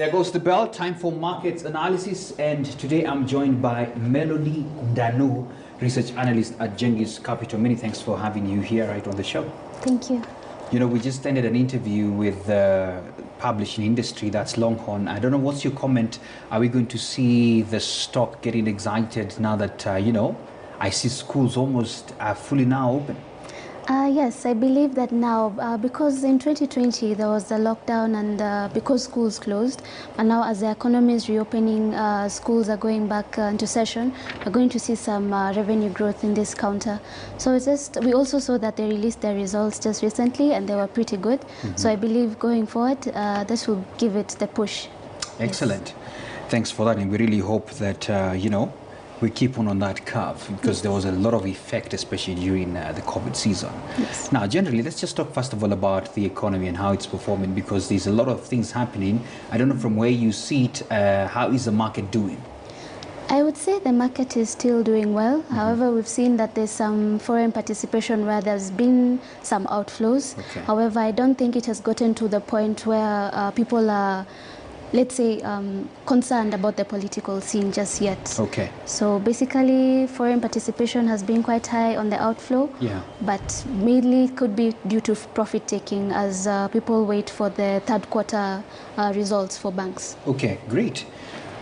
There goes the bell. Time for markets analysis, and today I'm joined by Melody Dano, research analyst at Jengis Capital. Many thanks for having you here right on the show. Thank you. You know, we just ended an interview with the publishing industry, that's Longhorn. I don't know, what's your comment? Are we going to see the stock getting excited now that, I see schools almost fully now open? Yes, I believe that now, because in 2020 there was the lockdown and because schools closed, and now as the economy is reopening, schools are going back into session, we're going to see some revenue growth in this counter. So it's just, we also saw that they released their results just recently and they were pretty good. So I believe going forward, this will give it the push. Excellent. Yes. Thanks for that, and we really hope that, we keep on that curve, because there was a lot of effect, especially during the COVID season. Yes. Now, generally, let's just talk first of all about the economy and how it's performing, because there's a lot of things happening. I don't know, from where you see it, how is the market doing? I would say the market is still doing well. However, we've seen that there's some foreign participation where there's been some outflows. Okay. However, I don't think it has gotten to the point where people are, let's say, concerned about the political scene just yet. Okay. So basically, foreign participation has been quite high on the outflow, but mainly could be due to profit taking as people wait for the third quarter results for banks. Okay, great.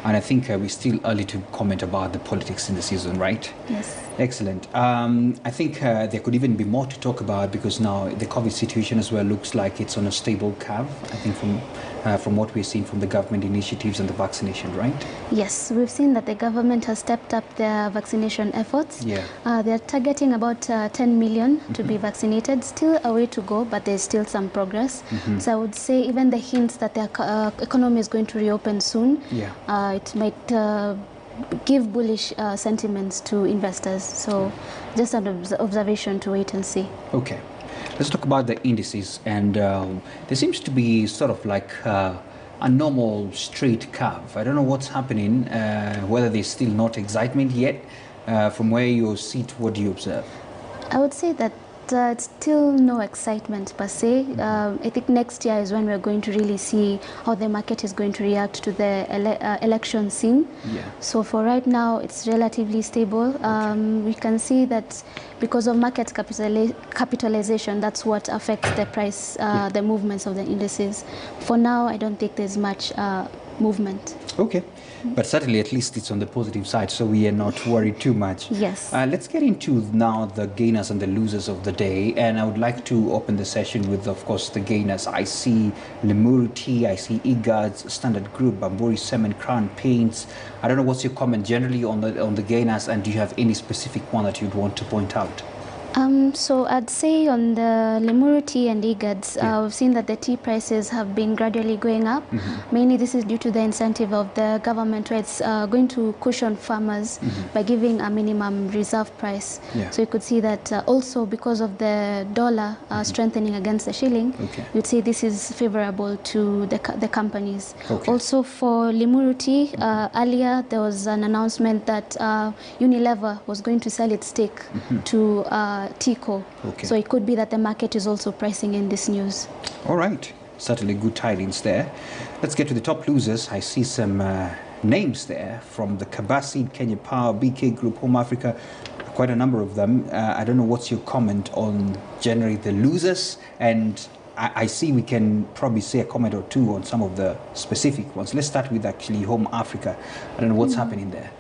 And I think we're still early to comment about the politics in the season, right? Yes. Excellent. I think there could even be more to talk about, because now the COVID situation as well looks like it's on a stable curve, I think, from what we're seeing from the government initiatives and the vaccination, right? Yes, we've seen that the government has stepped up their vaccination efforts. Yeah. They're targeting about 10 million to be vaccinated. Still a way to go, but there's still some progress. So I would say even the hints that the economy is going to reopen soon, it might give bullish sentiments to investors. So just an observation to wait and see. Okay. Let's talk about the indices, and there seems to be sort of like a normal straight curve. I don't know what's happening, whether there's still not excitement yet. From where you sit, what do you observe? I would say that it's still no excitement per se. I think next year is when we're going to really see how the market is going to react to the election scene. So for right now, it's relatively stable. We can see that because of market capitalization, that's what affects the price, the movements of the indices. For now, I don't think there's much movement. Okay, but certainly at least it's on the positive side, so we are not worried too much. Yes. Let's get into now the gainers and the losers of the day, and I would like to open the session with, of course, the gainers. I see Limuru Tea, I see EABL, Standard Group, Bamburi Cement, Crown Paints. I don't know, what's your comment generally on the gainers, and do you have any specific one that you'd want to point out? So I'd say on the Limuru tea and EABL, we've seen that the tea prices have been gradually going up. Mainly this is due to the incentive of the government, where it's going to cushion farmers by giving a minimum reserve price. So you could see that also because of the dollar strengthening against the shilling, you'd say this is favorable to the companies. Also for Limuru tea, earlier there was an announcement that Unilever was going to sell its stake to TICO. So it could be that the market is also pricing in this news. All right. Certainly good tidings there. Let's get to the top losers. I see some names there from the Kabasi, Kenya Power, BK Group, Home Africa, quite a number of them. I don't know, what's your comment on generally the losers? And I see we can probably say a comment or two on some of the specific ones. Let's start with actually Home Africa. I don't know what's happening there.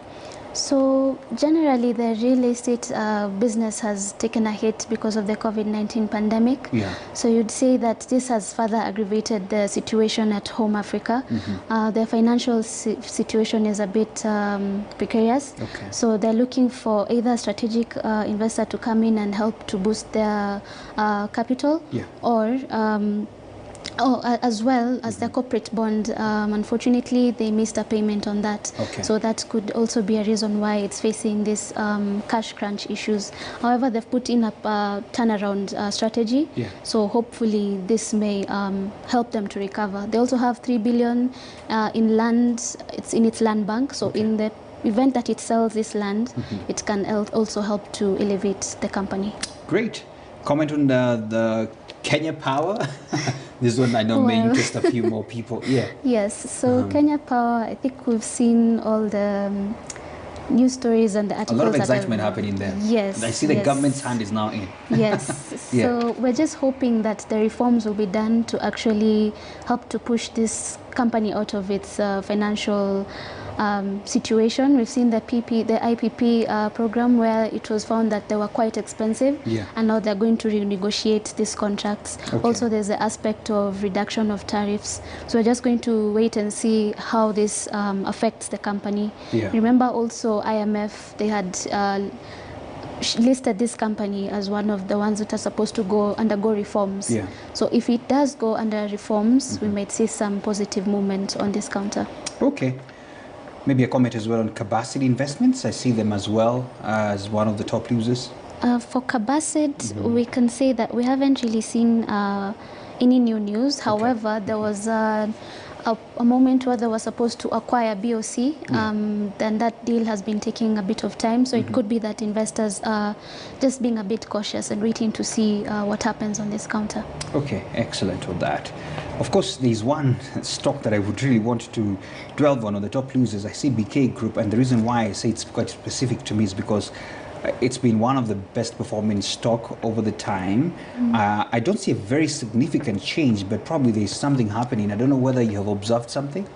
So generally the real estate business has taken a hit because of the COVID-19 pandemic. So you'd say that this has further aggravated the situation at Home Africa. The financial situation is a bit precarious. So they're looking for either a strategic investor to come in and help to boost their capital, or as well as the corporate bond. Unfortunately, they missed a payment on that. So that could also be a reason why it's facing this cash crunch issues. However, they've put in a turnaround strategy. So hopefully this may help them to recover. They also have 3 billion in land. It's in its land bank. So in the event that it sells this land, it can also help to elevate the company. Great. Comment on the Kenya Power. This one I know may Well. interest a few more people. Yeah. Yes, so Kenya Power, I think we've seen all the news stories and the A articles. lot of that excitement happening there. Yes. And I see the government's hand is now in. Yes. Yeah. So we're just hoping that the reforms will be done to actually help to push this company out of its financial situation. We've seen the IPP program where it was found that they were quite expensive, Yeah. and now they're going to renegotiate these contracts. Okay. Also, there's the aspect of reduction of tariffs. So we're just going to wait and see how this affects the company. Yeah. Remember also IMF, they had listed this company as one of the ones that are supposed to undergo reforms. Yeah. So if it does go under reforms, we might see some positive movement on this counter. Okay. Maybe a comment as well on capacity investments. I see them as well as one of the top losers. For Cabacid, we can say that we haven't really seen any new news. However, there was a moment where they were supposed to acquire BOC. Then that deal has been taking a bit of time. So it could be that investors are just being a bit cautious and waiting to see what happens on this counter. Okay, excellent on that. Of course, there's one stock that I would really want to dwell on the top losers. I see BK Group, and the reason why I say it's quite specific to me is because it's been one of the best performing stock over the time. I don't see a very significant change, but probably there's something happening. I don't know whether you have observed something.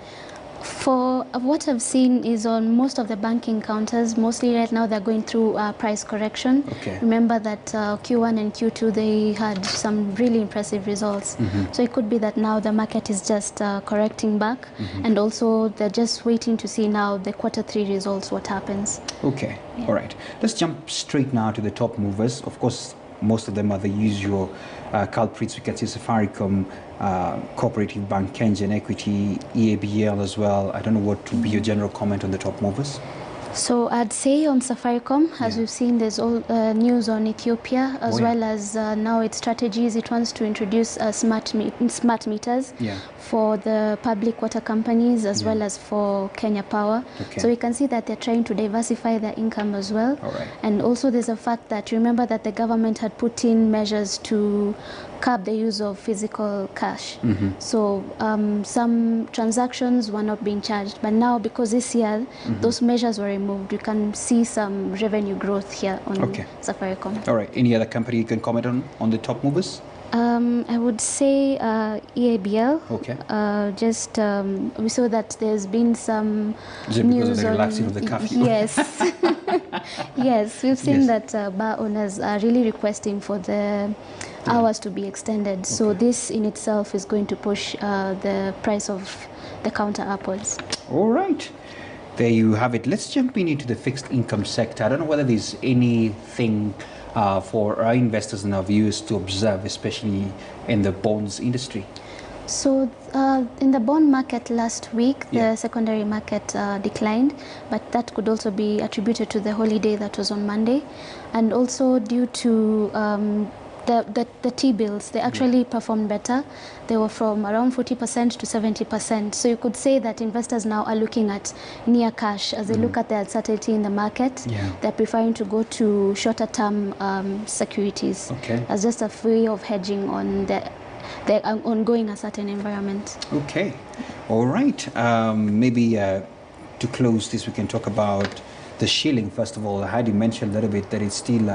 For what I've seen is on most of the banking counters, mostly right now they're going through price correction. Okay. Remember that Q1 and Q2 they had some really impressive results. So it could be that now the market is just correcting back, and also they're just waiting to see now the Q3 results, what happens. Okay, all right. Let's jump straight now to the top movers. Of course, most of them are the usual culprits. We can see Safaricom, Cooperative Bank, Kenyan Equity, EABL as well. I don't know what would be your general comment on the top movers. So I'd say on Safaricom, as we've seen, there's all news on Ethiopia, as well as now its strategies. It wants to introduce smart meters for the public water companies, as well as for Kenya Power. Okay. So we can see that they're trying to diversify their income as well. All right. And also there's a fact that, remember that the government had put in measures to curb the use of physical cash. So some transactions were not being charged, but now because this year those measures were removed, you can see some revenue growth here on Safaricom. All right. Any other company you can comment on the top movers? I would say EABL. Okay. We saw that there's been some Is it because of the relaxing of the curfew? Yes. Yes, we've seen that bar owners are really requesting for the hours to be extended. So this in itself is going to push the price of the counter upwards. All right. There you have it. Let's jump into the fixed income sector. I don't know whether there's anything for our investors and our viewers to observe, especially in the bonds industry. So in the bond market last week, the secondary market declined, but that could also be attributed to the holiday that was on Monday, and also due to the T-bills. They actually performed better. They were from around 40% to 70%. So you could say that investors now are looking at near cash as they look at the uncertainty in the market. They're preferring to go to shorter term securities as just a way of hedging on the ongoing uncertain environment. Okay, all right. Maybe to close this, we can talk about the shilling. First of all, I had you mention a little bit that it's still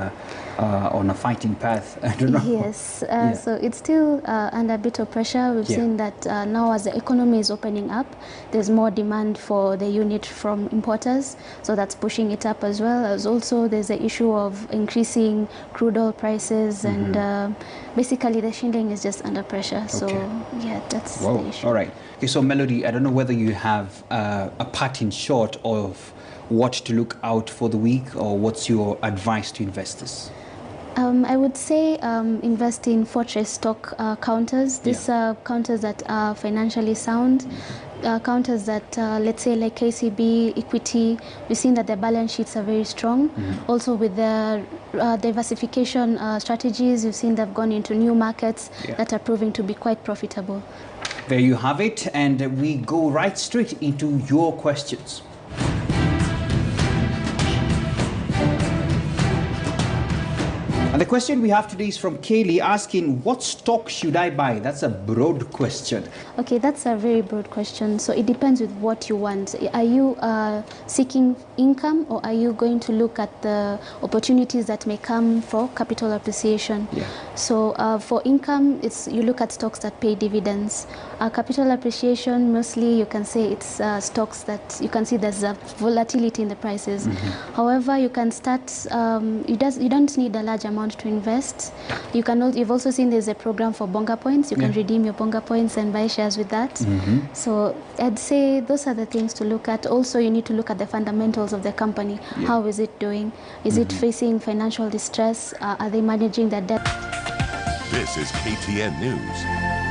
on a fighting path. I don't know. Yes, so it's still under a bit of pressure. We've seen that now as the economy is opening up, there's more demand for the unit from importers, so that's pushing it up, as well as also there's the issue of increasing crude oil prices, and basically the shilling is just under pressure. So yeah, that's the issue. All right. Okay, so Melody, I don't know whether you have a part in short of what to look out for the week, or what's your advice to investors? I would say invest in fortress stock counters. These are counters that are financially sound, counters that, let's say, like KCB, Equity, we've seen that their balance sheets are very strong. Also with their diversification strategies, you've seen they've gone into new markets that are proving to be quite profitable. There you have it, and we go right straight into your questions. And the question we have today is from Kaylee asking, what stock should I buy? That's a broad question. Okay, that's a very broad question. So it depends with what you want. Are you seeking income, or are you going to look at the opportunities that may come for capital appreciation? Yeah. So for income, you look at stocks that pay dividends. Capital appreciation, mostly you can say it's stocks that you can see there's a volatility in the prices. However, you can start, you don't need a large amount to invest. You've also seen there's a program for Bonga points. You can redeem your Bonga points and buy shares with that. So I'd say those are the things to look at. Also, you need to look at the fundamentals of the company. How is it doing? Is it facing financial distress? Are they managing their debt? This is KTN News.